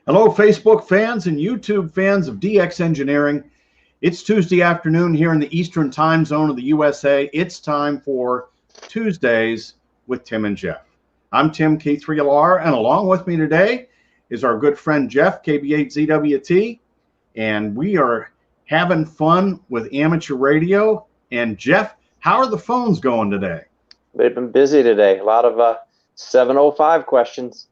Hello, Facebook fans and YouTube fans of DX Engineering. It's Tuesday afternoon here in the Eastern time zone of the USA. It's time for Tuesdays with Tim and Jeff. I'm Tim, K3LR, and along with me today is our good friend Jeff, KB8ZWT, and we are having fun with amateur radio. And Jeff, how are the phones going today? They've been busy today. A lot of 705 questions.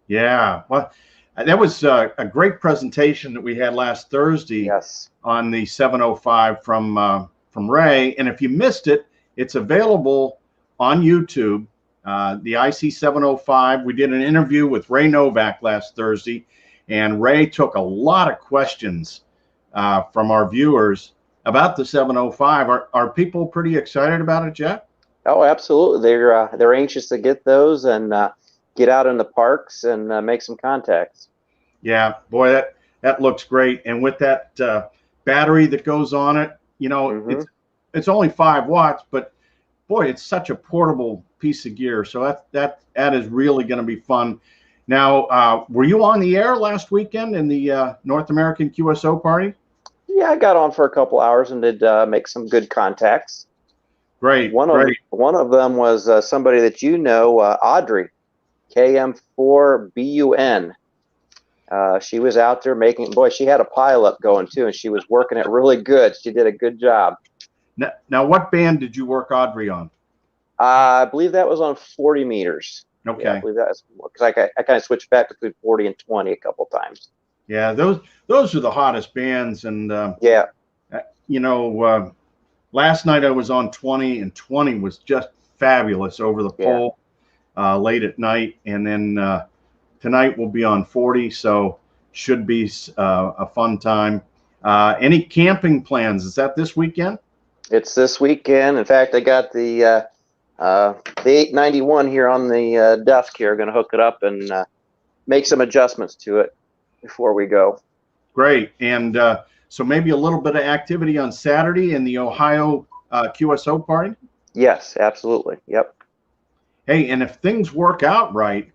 Yeah, well, that was a great presentation that we had last Thursday. Yes. On the 705 from Ray. And if you missed it, it's available on YouTube. The IC 705. We did an interview with Ray Novak last Thursday, and Ray took a lot of questions from our viewers about the 705. Are people pretty excited about it, Jeff? Oh, absolutely. They're anxious to get those and get out in the parks and make some contacts. Yeah, boy, that looks great. And with that battery that goes on it, you know, it's only 5 watts, but boy, it's such a portable piece of gear. So that is really going to be fun. Now, were you on the air last weekend in the North American QSO party? Yeah, I got on for a couple hours and did make some good contacts. Great. One of them was somebody that you know, Audrey, KM4BUN. She was out there making, boy, she had a pileup going too, and she was working it really good. She did a good job. Now what band did you work Audrey on? I believe that was on 40 meters. Okay. Yeah, I believe that was, because I kind of switched back between 40 and 20 a couple times. Yeah, those are the hottest bands. And yeah, you know, last night I was on 20, and 20 was just fabulous over the pole late at night. And then tonight we'll be on 40, so should be a fun time. Any camping plans? Is that this weekend? It's this weekend. In fact, I got the 891 here on the desk here. Going to hook it up and make some adjustments to it before we go. Great. And so maybe a little bit of activity on Saturday in the Ohio QSO party? Yes, absolutely. Yep. Hey, and if things work out right,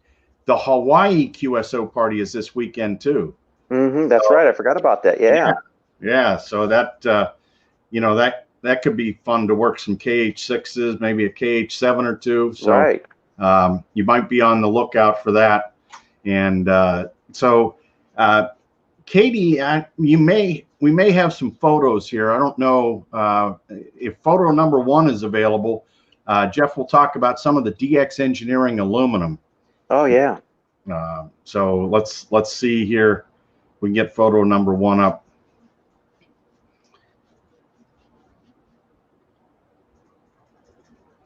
the Hawaii QSO party is this weekend too. That's right. I forgot about that. Yeah. So that you know, that could be fun to work some KH6s, maybe a KH7 or 2. So right. You might be on the lookout for that. And so Katie, we may have some photos here. I don't know if photo number 1 is available. Jeff will talk about some of the DX Engineering aluminum. Oh yeah. So let's see here. We can get photo number 1 up.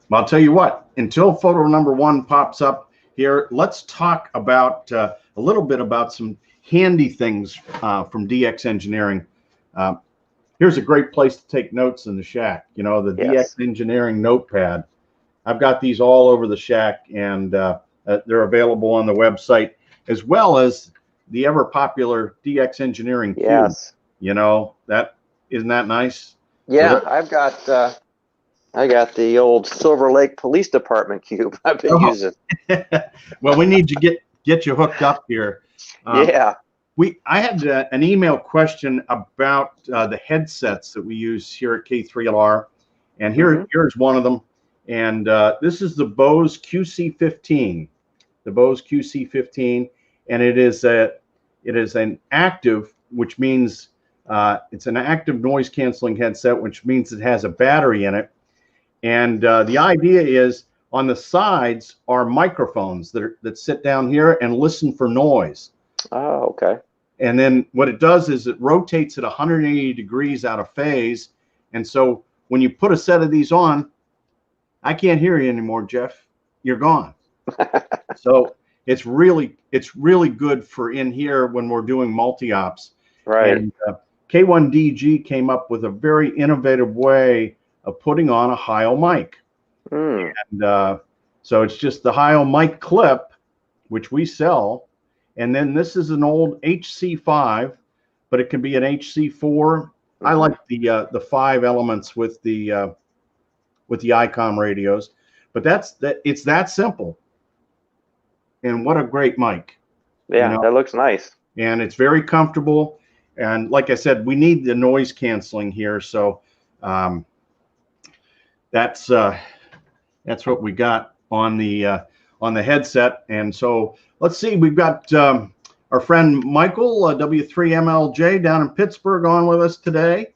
Well, I'll tell you what. Until photo number 1 pops up here, let's talk about a little bit about some handy things from DX Engineering. Here's a great place to take notes in the shack. You know, the DX Engineering notepad. I've got these all over the shack, and they're available on the website, as well as the ever popular DX Engineering cube. Yes. You know, isn't that nice? Yeah, so I got the old Silver Lake Police Department cube I've been using. Well, we need to get you hooked up here. I had an email question about the headsets that we use here at K3LR, and here's one of them. And this is the Bose QC15, the Bose QC15, and it is an active, which means it's an active noise canceling headset, which means it has a battery in it. And the idea is on the sides are microphones that sit down here and listen for noise. Oh, okay. And then what it does is it rotates at 180 degrees out of phase. And so when you put a set of these on, I can't hear you anymore, Jeff. You're gone. So it's really good for in here when we're doing multi-ops. Right. And K1DG came up with a very innovative way of putting on a Heil mic. And so it's just the Heil mic clip, which we sell. And then this is an old HC5, but it can be an HC4. I like the 5 elements with the ICOM radios, but it's that simple. And what a great mic. Yeah, that looks nice. and it's very comfortable. And like I said, we need the noise canceling here, so that's what we got on the headset. And so let's see, we've got our friend Michael W3MLJ down in Pittsburgh on with us today,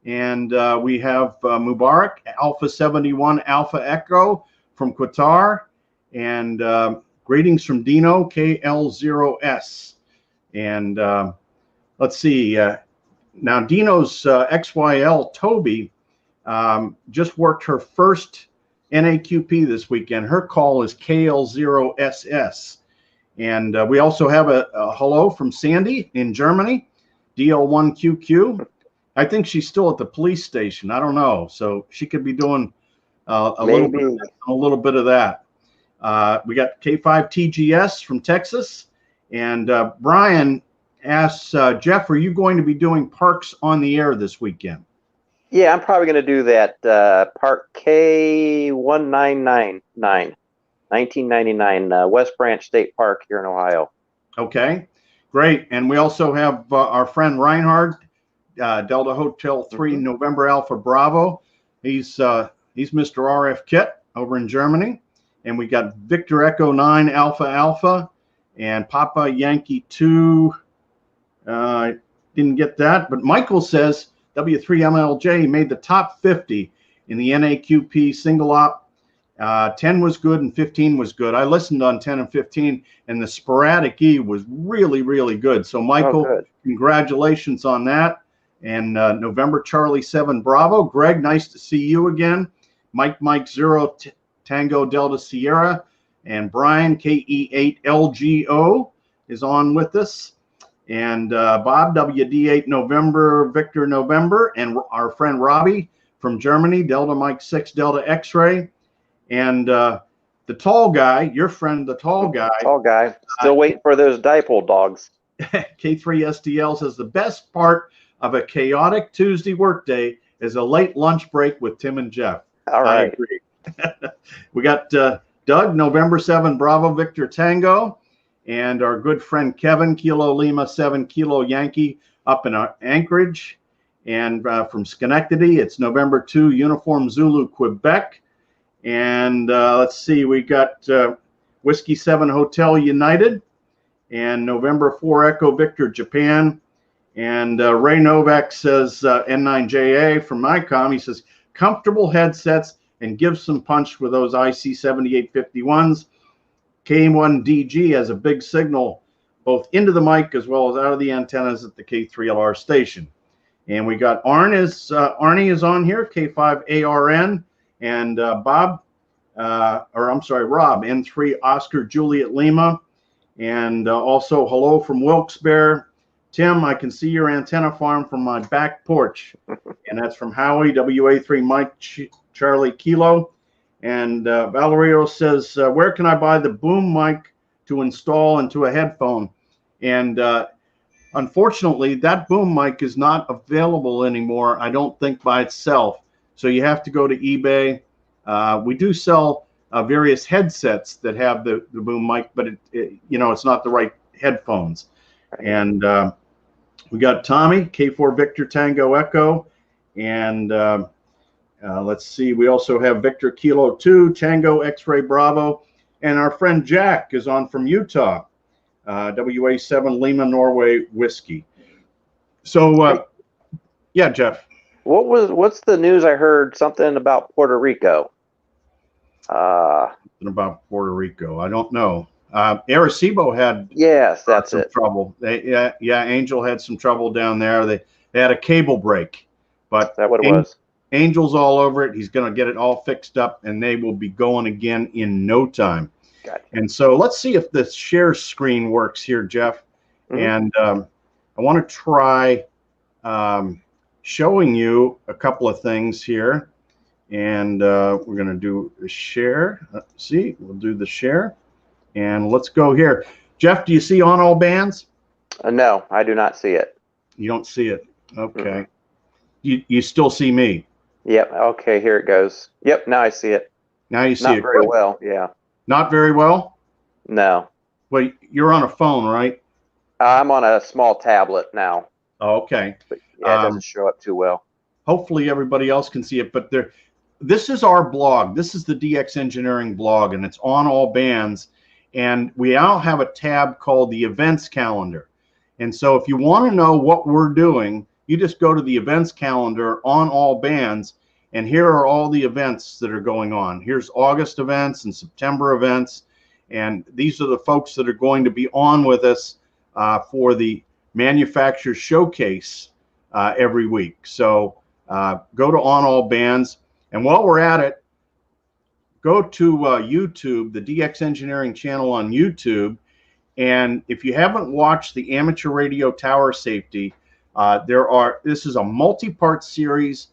and we have Mubarak Alpha 71 Alpha Echo from Qatar, and greetings from Dino KL0S. And let's see, now Dino's XYL Toby just worked her first NAQP this weekend. Her call is KL0SS. And we also have a hello from Sandy in Germany, DL1QQ. I think she's still at the police station. I don't know. So she could be doing a little bit of that. We got K5TGS from Texas. And Brian asks, Jeff, are you going to be doing parks on the air this weekend? Yeah, I'm probably going to do that. Park K1999, 1999, West Branch State Park here in Ohio. Okay, great. And we also have our friend Reinhard, Delta Hotel 3 November Alpha Bravo. He's Mr. RF Kit over in Germany. And we got Victor Echo 9 Alpha Alpha and Papa Yankee 2. Didn't get that, but Michael says W3MLJ made the top 50 in the NAQP single op. 10 was good and 15 was good. I listened on 10 and 15, and the sporadic E was really, really good. So Michael, congratulations on that. And November Charlie 7 Bravo. Greg, nice to see you again. Mike 0 Tango Delta Sierra, and Brian KE8 LGO is on with us. And Bob WD8 November Victor November, and our friend Robbie from Germany, Delta Mike 6 Delta X-ray, and the tall guy, your friend, the tall guy. Still waiting for those dipole dogs. K3SDL says the best part of a chaotic Tuesday workday is a late lunch break with Tim and Jeff. All right. I agree. We got Doug November 7 Bravo Victor Tango. And our good friend Kevin, Kilo Lima 7 Kilo Yankee up in Anchorage. And from Schenectady, it's November 2 Uniform Zulu Quebec. And let's see, we got Whiskey 7 Hotel United. And November 4 Echo Victor Japan. And Ray Novak says N9JA from NICOM. He says comfortable headsets and give some punch with those IC 7851s. K1DG has a big signal both into the mic as well as out of the antennas at the K3LR station. And we got Arnie is on here, K5ARN, and Rob, N3 Oscar Juliet Lima. And also hello from Wilkes-Barre. Tim, I can see your antenna farm from my back porch. And that's from Howie, WA3 Mike Charlie Kilo. And Valerio says, where can I buy the boom mic to install into a headphone? And unfortunately, that boom mic is not available anymore, I don't think, by itself. So you have to go to eBay. We do sell various headsets that have the boom mic, but it's not the right headphones. And we got Tommy, K4 Victor Tango Echo, and let's see, we also have Victor Kilo 2, Tango X-Ray Bravo, and our friend Jack is on from Utah, WA7 Lima Norway Whiskey. So, yeah, Jeff. What's the news? I heard something about Puerto Rico. Something about Puerto Rico. I don't know. Arecibo had some trouble. Angel had some trouble down there. They had a cable break, but is that what it was? Angel's all over it. He's going to get it all fixed up, and they will be going again in no time. Gotcha. And so let's see if the share screen works here, Jeff. And I want to try showing you a couple of things here. And we're going to do a share. Let's see, we'll do the share. And let's go here. Jeff, do you see on all bands? No, I do not see it. You don't see it. Okay. You still see me? Yep. Okay, here it goes. Yep, now I see it. Now you see it. Not very well, yeah. Not very well? No. Well, you're on a phone, right? I'm on a small tablet now. Oh, okay. But yeah, it doesn't show up too well. Hopefully everybody else can see it, but this is our blog. This is the DX Engineering blog, and it's on all bands. And we now have a tab called the events calendar. And so if you want to know what we're doing, you just go to the events calendar on all bands, and here are all the events that are going on. Here's August events and September events, and these are the folks that are going to be on with us for the manufacturer showcase every week. So go to on all bands, and while we're at it, go to YouTube, the DX Engineering channel on YouTube. And if you haven't watched the Amateur Radio Tower Safety, this is a multi-part series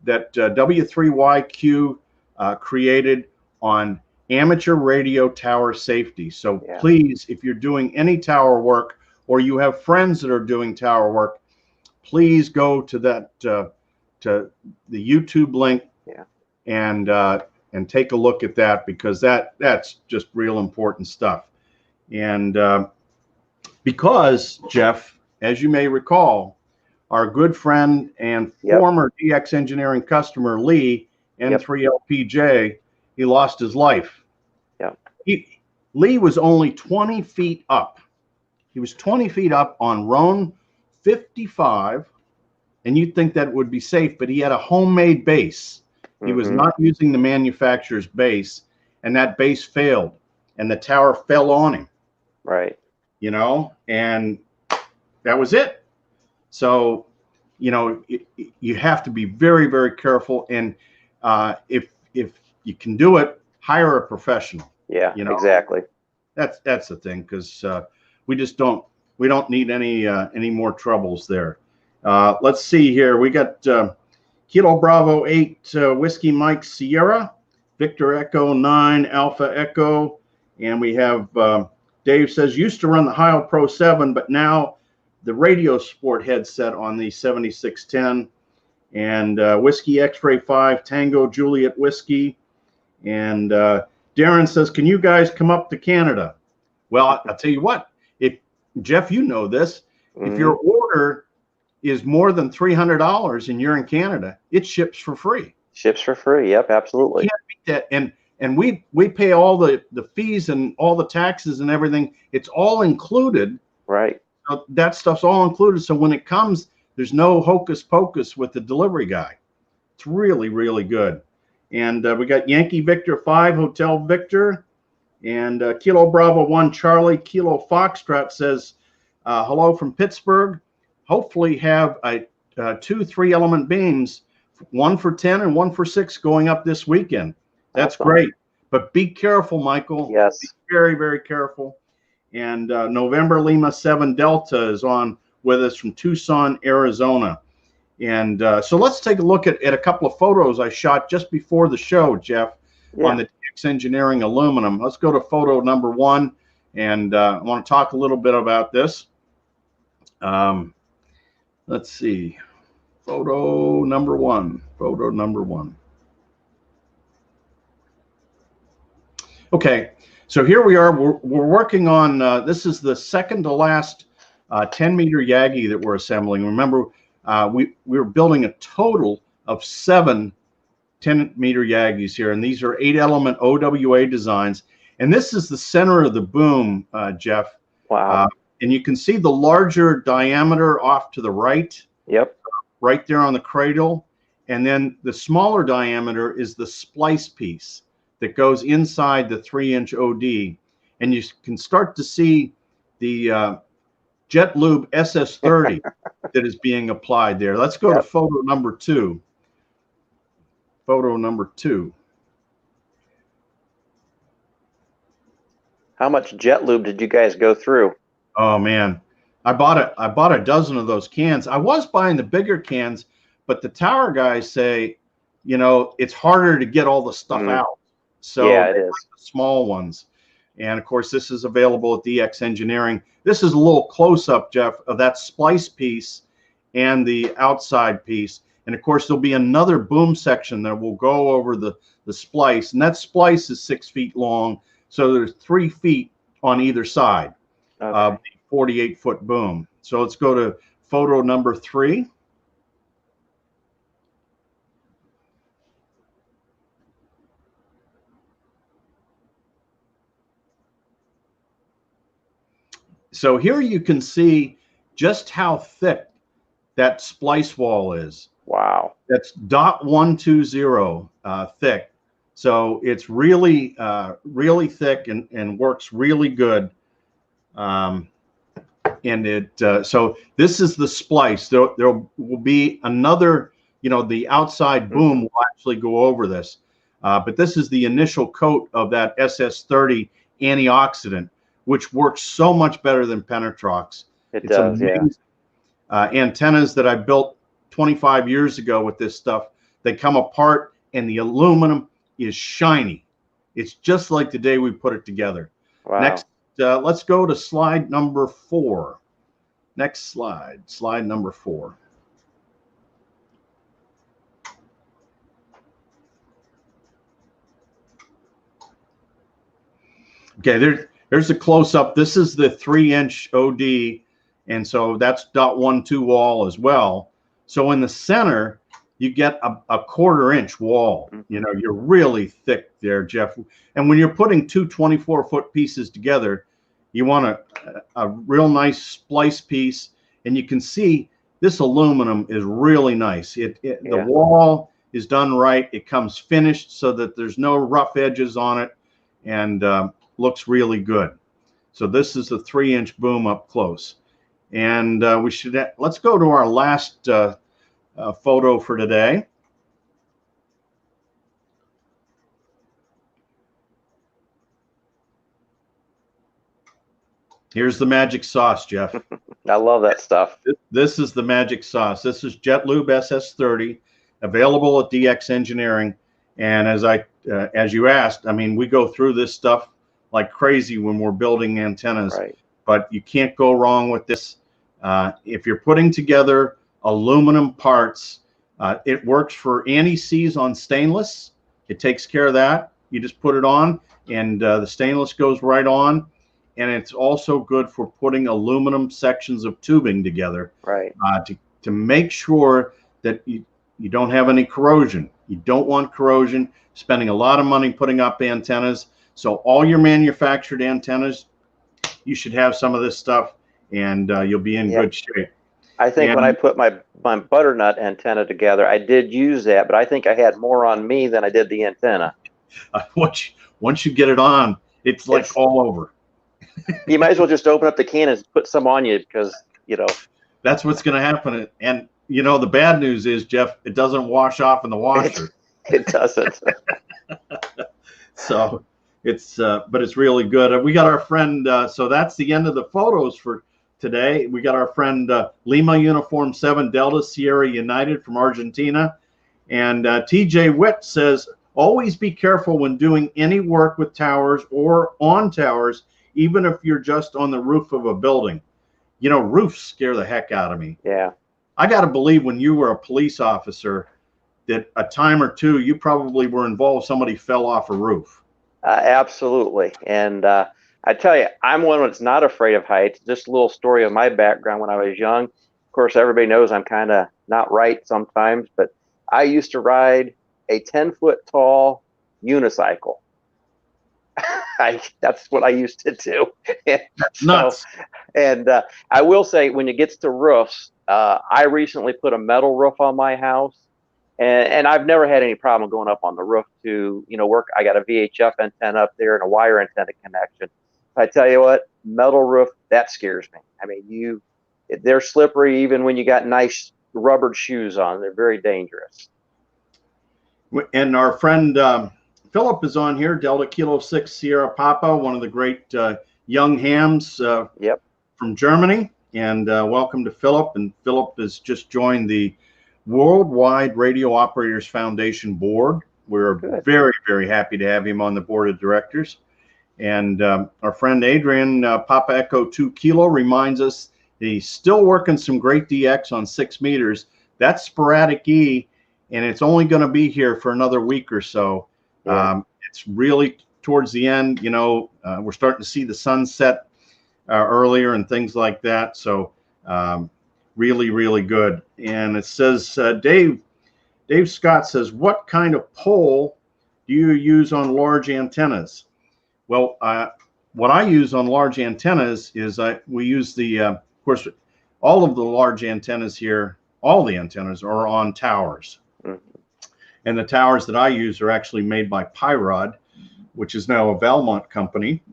that W3YQ created on amateur radio tower safety. So please, if you're doing any tower work or you have friends that are doing tower work, please go to that to the YouTube link and take a look at that, because that's just real important stuff. And because, Jeff, as you may recall, our good friend and former DX Engineering customer, Lee, N3LPJ, he lost his life. Lee was only 20 feet up. He was 20 feet up on Roan 55, and you'd think that would be safe, but he had a homemade base. He was not using the manufacturer's base, and that base failed, and the tower fell on him. Right. You know, and that was it. So, you know, you have to be very, very careful. And if you can do it, hire a professional. Yeah, you know, exactly. That's the thing, because we don't need any more troubles there. Let's see here. We got Kilo Bravo 8 Whiskey Mike Sierra, Victor Echo 9 Alpha Echo, and we have Dave says used to run the Heil Pro 7, but now the Radio Sport headset on the 7610, and Whiskey X-Ray 5 Tango Juliet Whiskey, and Darren says, can you guys come up to Canada? Well, I'll tell you what, if Jeff, you know this, if your order is more than $300 and you're in Canada, it ships for free. Ships for free. Yep, absolutely. You can't beat that. And we pay all the fees and all the taxes and everything. It's all included. Right. So that stuff's all included. So when it comes, there's no hocus pocus with the delivery guy. It's really, really good. And we got Yankee Victor 5 Hotel Victor, and Kilo Bravo 1 Charlie Kilo Foxtrot says hello from Pittsburgh. Hopefully have two 3-element beams, one for 10 and one for 6 going up this weekend. That's great. But be careful, Michael. Yes. Be very, very careful. And November Lima 7 Delta is on with us from Tucson, Arizona. And so let's take a look at a couple of photos I shot just before the show, Jeff, on the DX Engineering aluminum. Let's go to photo number 1, and I want to talk a little bit about this. Let's see. Photo number 1. Photo number 1. Okay, so here we are. We're working on, this is the second to last 10-meter Yagi that we're assembling. Remember, we were building a total of 7 10-meter Yagis here, and these are 8-element OWA designs. And this is the center of the boom, Jeff. Wow. And you can see the larger diameter off to the right. Yep. Right there on the cradle. And then the smaller diameter is the splice piece that goes inside the 3-inch OD. And you can start to see the Jet Lube SS30 that is being applied there. Let's go to photo number 2. Photo number 2. How much Jet Lube did you guys go through? Oh man, I bought a dozen of those cans. I was buying the bigger cans, but the tower guys say, you know, it's harder to get all the stuff out. So yeah, it is. Like the small ones. And of course, this is available at DX Engineering. This is a little close-up, Jeff, of that splice piece and the outside piece. And of course, there'll be another boom section that will go over the splice. And that splice is 6 feet long. So there's 3 feet on either side of 48-foot boom. So let's go to photo number 3. So here you can see just how thick that splice wall is. Wow. That's .120 thick. So it's really, really thick and works really good. And so this is the splice. There will be another, the outside boom will actually go over this. But this is the initial coat of that SS30 antioxidant, which works so much better than Penetrox. It's amazing. Yeah. Antennas that I built 25 years ago with this stuff, they come apart and the aluminum is shiny. It's just like the day we put it together. Wow. Next, let's go to slide number 4. Next slide number 4. Okay, there's a close-up. This is the 3-inch OD, and so that's .12 wall as well. So in the center, you get a 1/4-inch wall. You're really thick there, Jeff. And when you're putting two 24-foot pieces together, you want a real nice splice piece. And you can see this aluminum is really nice. The wall is done right. It comes finished so that there's no rough edges on it, and looks really good. So this is the 3-inch boom up close. And let's go to our last photo for today. Here's the magic sauce, Jeff. I love that stuff. This is the magic sauce. This is JetLube SS30, available at DX Engineering. And as you asked, I mean, we go through this stuff like crazy when we're building antennas. Right. But you can't go wrong with this. If you're putting together aluminum parts, it works for anti-seize on stainless. It takes care of that. You just put it on, and the stainless goes right on. And it's also good for putting aluminum sections of tubing together, right? To make sure that you don't have any corrosion. You don't want corrosion. Spending a lot of money putting up antennas. So all your manufactured antennas, you should have some of this stuff, and you'll be in good shape. I think when I put my butternut antenna together, I did use that, but I think I had more on me than I did the antenna. Once you get it on, it's like all over. You might as well just open up the can and put some on you, because that's what's going to happen. And the bad news is, Jeff, it doesn't wash off in the washer. It doesn't. So but it's really good. We got our friend. So that's the end of the photos for today. We got our friend Lima Uniform 7 Delta Sierra United from Argentina, and TJ Witt says, always be careful when doing any work with towers or on towers, even if you're just on the roof of a building. Roofs scare the heck out of me. Yeah. I got to believe when you were a police officer that a time or two you probably were involved, somebody fell off a roof. Absolutely. And I tell you, I'm one that's not afraid of heights. Just a little story of my background when I was young. Of course, everybody knows I'm kind of not right sometimes, but I used to ride a 10-foot tall unicycle. That's what I used to do. Nuts. And I will say, when it gets to roofs, I recently put a metal roof on my house, and I've never had any problem going up on the roof to work. I got a VHF antenna up there and a wire antenna connection. I tell you what, metal roof, that scares me. I mean, they're slippery even when you got nice rubber shoes on. They're very dangerous. And our friend Philip is on here, Delta Kilo 6 Sierra Papa, one of the great young hams from Germany. And welcome to Philip. And Philip has just joined the Worldwide Radio Operators Foundation board. We're very, very happy to have him on the board of directors. And our friend Adrian, Papa Echo 2 Kilo, reminds us that he's still working some great DX on 6 meters. That's sporadic E, and it's only going to be here for another week or so. It's really towards the end. We're starting to see the sunset earlier and things like that. So really, really good. And it says, Dave Scott says, what kind of pole do you use on large antennas? Well, what I use on large antennas is we use the, of course, all of the large antennas here, all the antennas are on towers. And the towers that I use are actually made by Pyrod, which is now a Valmont company.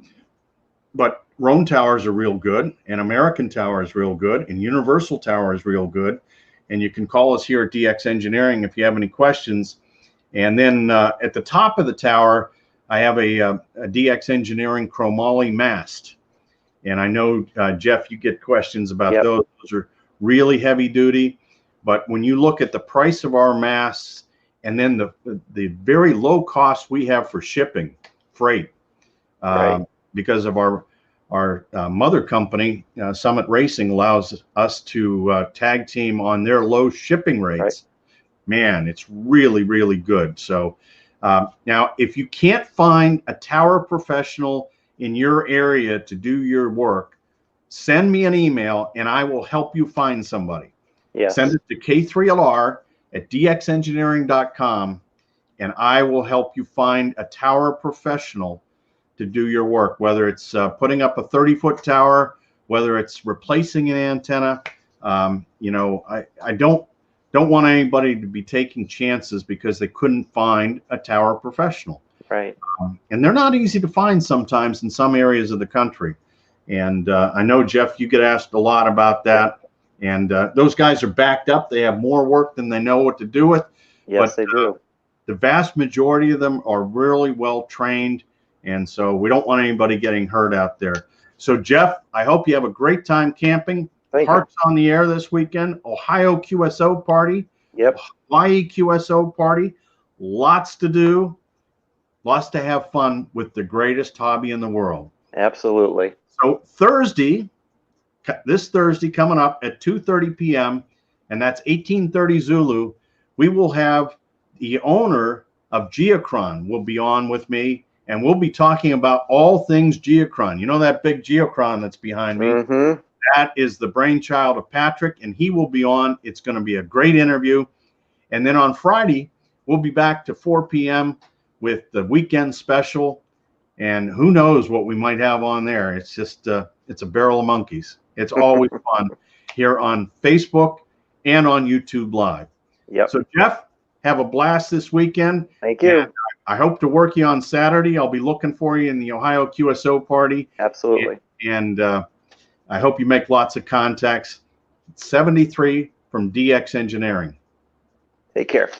But Roan Tower is real good, and American Tower is real good, and Universal Tower is real good. And you can call us here at DX Engineering if you have any questions. And then at the top of the tower, I have a DX Engineering chromoly mast. And I know, Jeff, you get questions about those. Those are really heavy duty. But when you look at the price of our masts and then the very low cost we have for shipping, freight, because of our mother company, Summit Racing, allows us to tag team on their low shipping rates. Man, it's really, really good. So now, if you can't find a tower professional in your area to do your work, send me an email and I will help you find somebody. Send it to K3LR at dxengineering.com and I will help you find a tower professional to do your work, whether it's putting up a 30-foot tower, whether it's replacing an antenna. You know, I don't want anybody to be taking chances because they couldn't find a tower professional. And they're not easy to find sometimes in some areas of the country. And I know, Jeff, you get asked a lot about that. And those guys are backed up. They have more work than they know what to do with. But, they do. The vast majority of them are really well trained. And so we don't want anybody getting hurt out there. So, Jeff, I hope you have a great time camping. Hearts on the Air this weekend. Ohio QSO party. Hawaii QSO party. Lots to do. Lots to have fun with the greatest hobby in the world. Absolutely. So this Thursday coming up at 2:30 p.m., and that's 18:30 Zulu, we will have the owner of Geochron will be on with me, and we'll be talking about all things Geochron. You know that big Geochron that's behind me? That is the brainchild of Patrick, and he will be on. It's going to be a great interview. And then on Friday, we'll be back to 4 p.m. with the weekend special, and who knows what we might have on there. It's just it's a barrel of monkeys. It's always fun here on Facebook and on YouTube Live. So, Jeff, have a blast this weekend. Thank you. And I hope to work you on Saturday. I'll be looking for you in the Ohio QSO party. Absolutely. And I hope you make lots of contacts. 73 from DX Engineering. Take care.